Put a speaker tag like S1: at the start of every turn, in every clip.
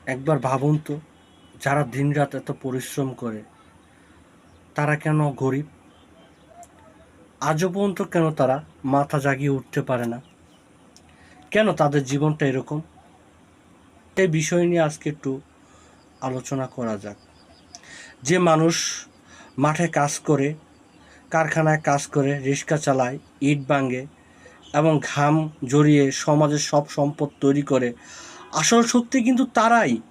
S1: একবার ভাবুন তো, যারা দিনরাত এত পরিশ্রম করে তারা কেন গরিব? আজও পর্যন্ত কেন তারা মাথা জাগিয়ে উঠতে পারে না? কেন তাদের জীবনটা এরকম? এই বিষয় নিয়ে আজকে একটু আলোচনা করা যাক। যে মানুষ মাঠে কাজ করে, কারখানায় কাজ করে, রিক্সা চালায়, ইট ভাঙে এবং ঘাম ঝরিয়ে সমাজের সব সম্পদ তৈরি করে, আসল শক্তি কিন্তু তারাই।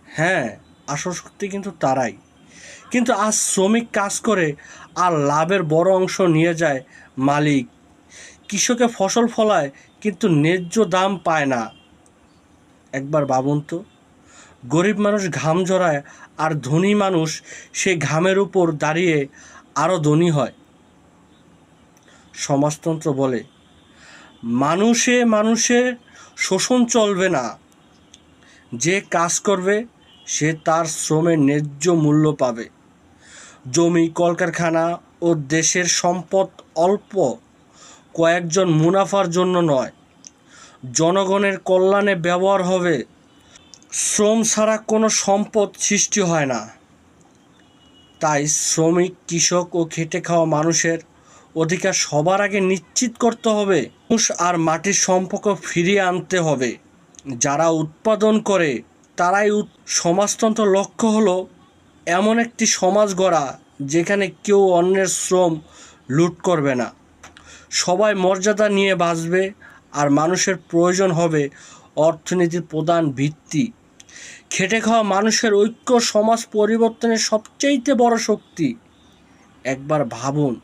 S1: হ্যাঁ, আসল শক্তি কিন্তু তারাই। কিন্তু আজ শ্রমিক কাজ করে আর লাভের বড় অংশ নিয়ে যায় মালিক। কৃষকে ফসল ফলায় কিন্তু ন্যায্য দাম পায় না। একবার ভাবুন তো, গরিব মানুষ ঘাম ঝরায় আর ধনী মানুষ সেই ঘামের উপর দাঁড়িয়ে আরও ধনী হয়। সমাজতন্ত্র বলে মানুষে মানুষে শোষণ চলবে না। যে কাজ করবে সে তার শ্রমের ন্যায্য মূল্য পাবে। জমি, কলকারখানা ও দেশের সম্পদ অল্প কয়েকজন মুনাফার জন্য নয়, জনগণের কল্যাণে ব্যবহার হবে। শ্রম ছাড়া কোনো সম্পদ সৃষ্টি হয় না। তাই শ্রমিক, কৃষক ও খেটে খাওয়া মানুষের অধিকার সবার আগে নিশ্চিত করতে হবে। মানুষ আর মাটির সম্পর্ক ফিরিয়ে আনতে হবে। যারা উৎপাদন করে তারাই সমাজতন্ত্র লক্ষ্য হলো এমন একটি সমাজ গড়া যেখানে কেউ অন্যের শ্রম লুট করবে না, সবাই মর্যাদা নিয়ে বাঁচবে আর মানুষের প্রয়োজন হবে অর্থনীতির প্রধান ভিত্তি। খেটে খাওয়া মানুষের ঐক্য সমাজ পরিবর্তনের সবচেয়ে বড় শক্তি। একবার ভাবুন,